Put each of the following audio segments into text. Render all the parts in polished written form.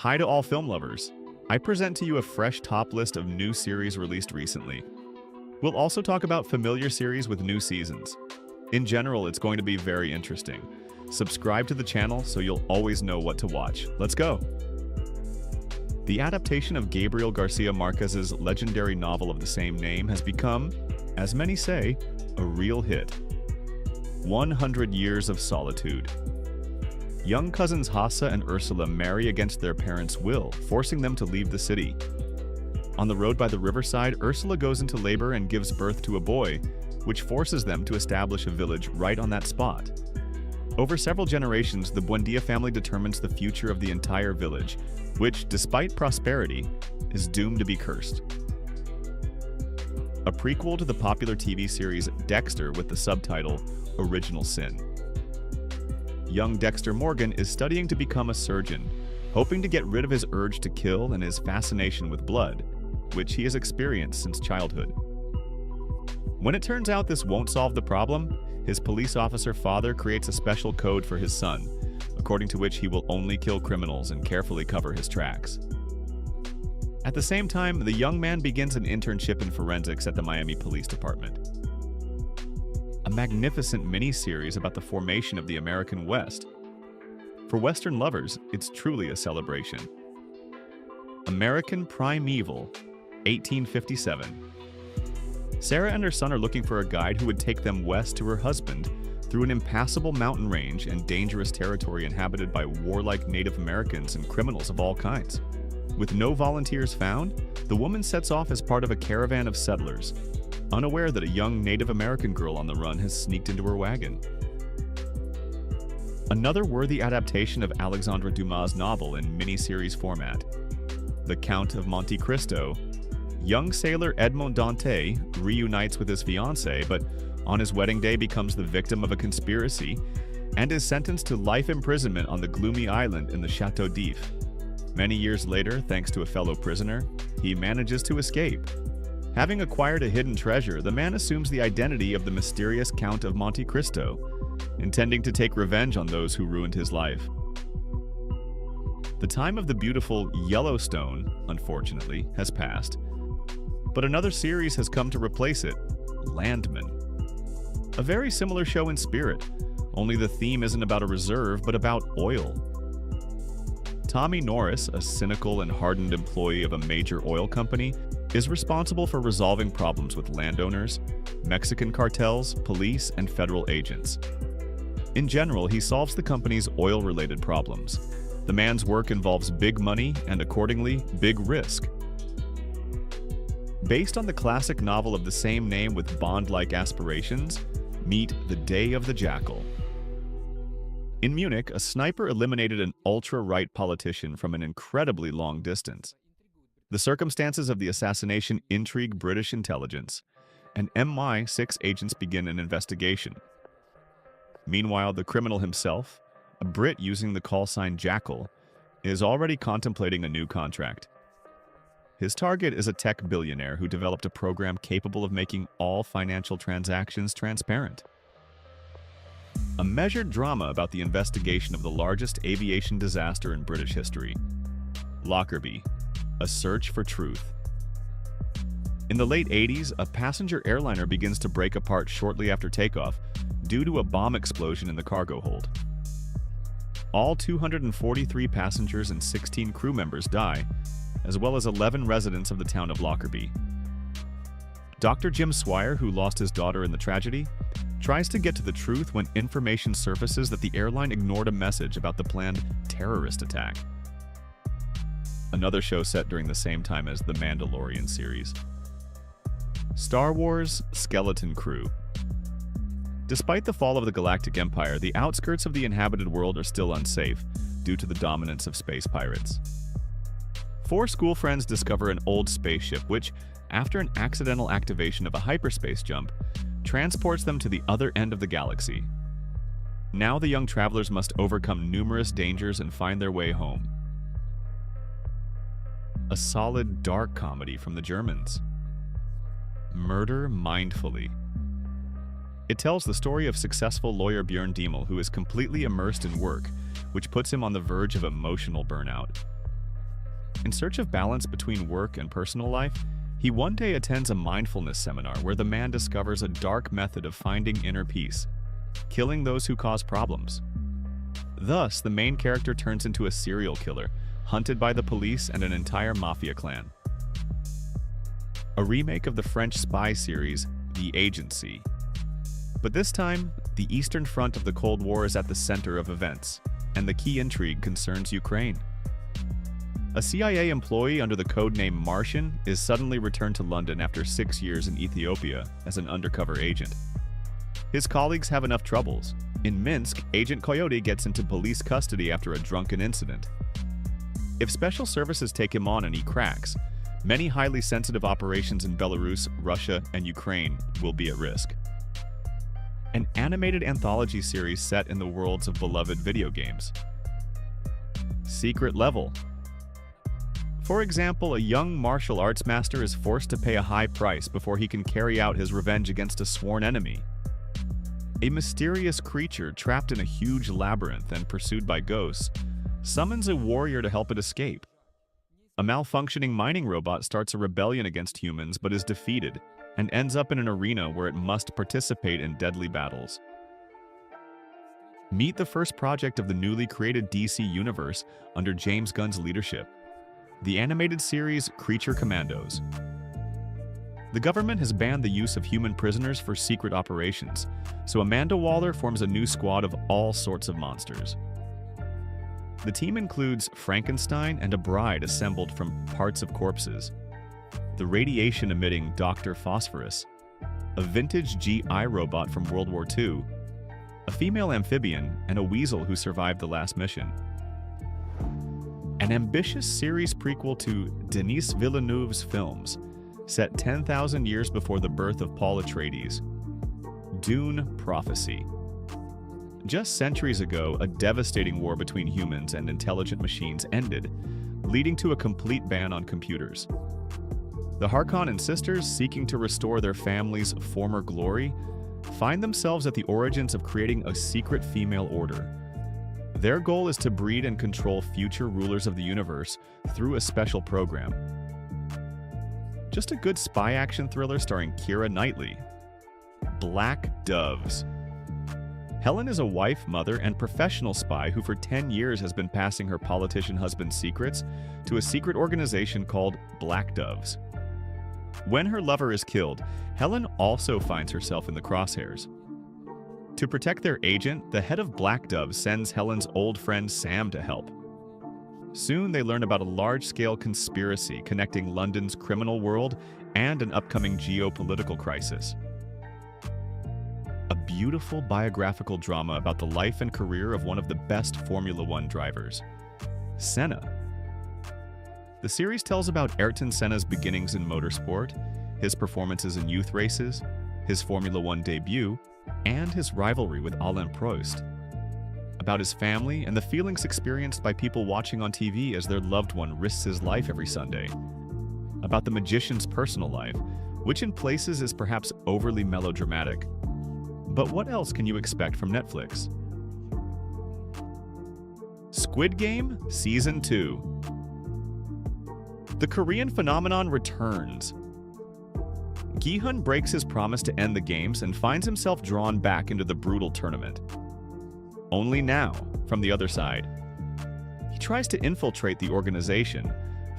Hi to all film lovers. I present to you a fresh top list of new series released recently. We'll also talk about familiar series with new seasons. In general, it's going to be very interesting. Subscribe to the channel so you'll always know what to watch. Let's go! The adaptation of Gabriel Garcia Marquez's legendary novel of the same name has become, as many say, a real hit. 100 Years of Solitude. Young cousins Hassa and Ursula marry against their parents' will, forcing them to leave the city. On the road by the riverside, Ursula goes into labor and gives birth to a boy, which forces them to establish a village right on that spot. Over several generations, the Buendia family determines the future of the entire village, which, despite prosperity, is doomed to be cursed. A prequel to the popular TV series Dexter with the subtitle Original Sin. Young Dexter Morgan is studying to become a surgeon, hoping to get rid of his urge to kill and his fascination with blood, which he has experienced since childhood. When it turns out this won't solve the problem, his police officer father creates a special code for his son, according to which he will only kill criminals and carefully cover his tracks. At the same time, the young man begins an internship in forensics at the Miami Police Department. A magnificent mini-series about the formation of the American West. For Western lovers, it's truly a celebration. American Primeval, 1857. Sarah and her son are looking for a guide who would take them west to her husband through an impassable mountain range and dangerous territory inhabited by warlike Native Americans and criminals of all kinds. With no volunteers found, the woman sets off as part of a caravan of settlers, unaware that a young Native American girl on the run has sneaked into her wagon. Another worthy adaptation of Alexandre Dumas' novel in miniseries format. The Count of Monte Cristo. Young sailor Edmond Dantès reunites with his fiancée, but on his wedding day becomes the victim of a conspiracy and is sentenced to life imprisonment on the gloomy island in the Château d'If. Many years later, thanks to a fellow prisoner, he manages to escape. Having acquired a hidden treasure, the man assumes the identity of the mysterious Count of Monte Cristo, intending to take revenge on those who ruined his life. The time of the beautiful Yellowstone, unfortunately, has passed, but another series has come to replace it, Landman. A very similar show in spirit, only the theme isn't about a reserve, but about oil. Tommy Norris, a cynical and hardened employee of a major oil company, is responsible for resolving problems with landowners, Mexican cartels, police, and federal agents. In general, he solves the company's oil-related problems. The man's work involves big money and, accordingly, big risk. Based on the classic novel of the same name with Bond-like aspirations, meet The Day of the Jackal. In Munich, a sniper eliminated an ultra-right politician from an incredibly long distance. The circumstances of the assassination intrigue British intelligence, and MI6 agents begin an investigation. Meanwhile, the criminal himself, a Brit using the call sign Jackal, is already contemplating a new contract. His target is a tech billionaire who developed a program capable of making all financial transactions transparent. A measured drama about the investigation of the largest aviation disaster in British history. Lockerbie, A Search for Truth. In the late 80s, a passenger airliner begins to break apart shortly after takeoff due to a bomb explosion in the cargo hold. All 243 passengers and 16 crew members die, as well as 11 residents of the town of Lockerbie. Dr. Jim Swire, who lost his daughter in the tragedy, tries to get to the truth when information surfaces that the airline ignored a message about the planned terrorist attack. Another show set during the same time as the Mandalorian series. Star Wars Skeleton Crew. Despite the fall of the Galactic Empire, the outskirts of the inhabited world are still unsafe due to the dominance of space pirates. Four school friends discover an old spaceship which, after an accidental activation of a hyperspace jump, transports them to the other end of the galaxy. Now the young travelers must overcome numerous dangers and find their way home. A solid dark comedy from the Germans. Murder Mindfully. It tells the story of successful lawyer Björn Diemel, who is completely immersed in work, which puts him on the verge of emotional burnout. In search of balance between work and personal life, he one day attends a mindfulness seminar where the man discovers a dark method of finding inner peace, killing those who cause problems. Thus, the main character turns into a serial killer, hunted by the police and an entire mafia clan. A remake of the French spy series, The Agency. But this time, the Eastern Front of the Cold War is at the center of events, and the key intrigue concerns Ukraine. A CIA employee under the codename Martian is suddenly returned to London after 6 years in Ethiopia as an undercover agent. His colleagues have enough troubles. In Minsk, Agent Coyote gets into police custody after a drunken incident. If special services take him on and he cracks, many highly sensitive operations in Belarus, Russia, and Ukraine will be at risk. An animated anthology series set in the worlds of beloved video games. Secret Level. For example, a young martial arts master is forced to pay a high price before he can carry out his revenge against a sworn enemy. A mysterious creature trapped in a huge labyrinth and pursued by ghosts summons a warrior to help it escape. A malfunctioning mining robot starts a rebellion against humans but is defeated and ends up in an arena where it must participate in deadly battles. Meet the first project of the newly created DC universe under James Gunn's leadership, the animated series Creature Commandos. The government has banned the use of human prisoners for secret operations, so Amanda Waller forms a new squad of all sorts of monsters. The team includes Frankenstein and a bride assembled from parts of corpses, the radiation-emitting Dr. Phosphorus, a vintage GI robot from World War II, a female amphibian, and a weasel who survived the last mission. An ambitious series prequel to Denis Villeneuve's films, set 10,000 years before the birth of Paul Atreides. Dune Prophecy. Just centuries ago, a devastating war between humans and intelligent machines ended, leading to a complete ban on computers. The Harkonnen sisters, seeking to restore their family's former glory, find themselves at the origins of creating a secret female order. Their goal is to breed and control future rulers of the universe through a special program. Just a good spy action thriller starring Keira Knightley. Black Doves. Helen is a wife, mother, and professional spy who for 10 years has been passing her politician husband's secrets to a secret organization called Black Doves. When her lover is killed, Helen also finds herself in the crosshairs. To protect their agent, the head of Black Doves sends Helen's old friend Sam to help. Soon they learn about a large-scale conspiracy connecting London's criminal world and an upcoming geopolitical crisis. A beautiful biographical drama about the life and career of one of the best Formula One drivers, Senna. The series tells about Ayrton Senna's beginnings in motorsport, his performances in youth races, his Formula One debut, and his rivalry with Alain Prost. About his family and the feelings experienced by people watching on TV as their loved one risks his life every Sunday. About the magician's personal life, which in places is perhaps overly melodramatic. But what else can you expect from Netflix? Squid Game Season 2. The Korean phenomenon returns. Gi-hun breaks his promise to end the games and finds himself drawn back into the brutal tournament. Only now, from the other side. He tries to infiltrate the organization,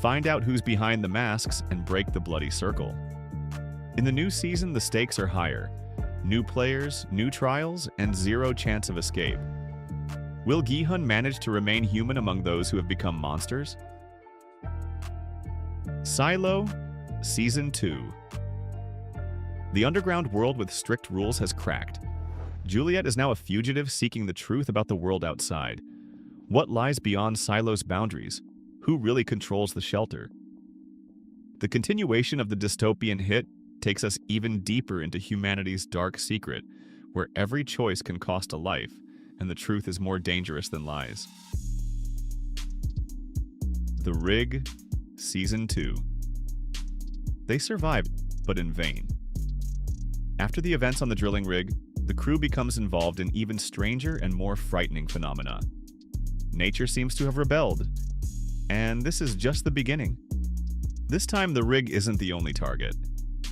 find out who's behind the masks, and break the bloody circle. In the new season, the stakes are higher. New players, new trials, and zero chance of escape. Will Gi-hun manage to remain human among those who have become monsters? Silo Season 2. The underground world with strict rules has cracked. Juliet is now a fugitive seeking the truth about the world outside. What lies beyond Silo's boundaries? Who really controls the shelter? The continuation of the dystopian hit takes us even deeper into humanity's dark secret, where every choice can cost a life, and the truth is more dangerous than lies. The Rig Season 2. They survived, but in vain. After the events on the drilling rig, the crew becomes involved in even stranger and more frightening phenomena. Nature seems to have rebelled, And this is just the beginning. This time, the rig isn't the only target.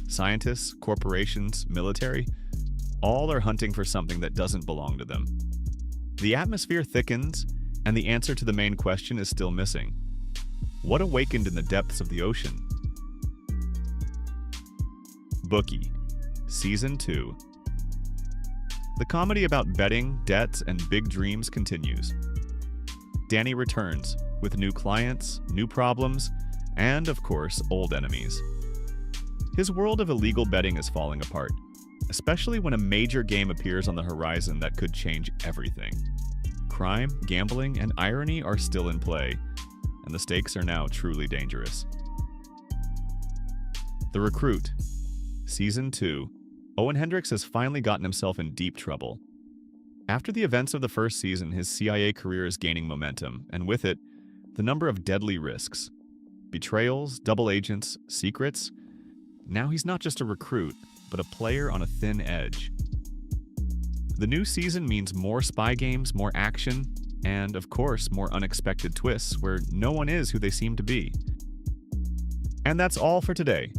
Scientists, corporations, military, all are hunting for something that doesn't belong to them. The atmosphere thickens, and the answer to the main question is still missing. What awakened in the depths of the ocean? Bookie, Season 2. The comedy about betting, debts, and big dreams continues. Danny returns, with new clients, new problems, and, of course, old enemies. His world of illegal betting is falling apart, especially when a major game appears on the horizon that could change everything. Crime, gambling, and irony are still in play, and the stakes are now truly dangerous. The Recruit, Season 2. Owen Hendricks has finally gotten himself in deep trouble. After the events of the first season, his CIA career is gaining momentum, and with it, the number of deadly risks. Betrayals, double agents, secrets. Now he's not just a recruit, but a player on a thin edge. The new season means more spy games, more action, and, of course, more unexpected twists where no one is who they seem to be. And that's all for today.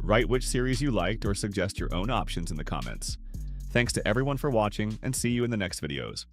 Write which series you liked or suggest your own options in the comments. Thanks to everyone for watching, and see you in the next videos.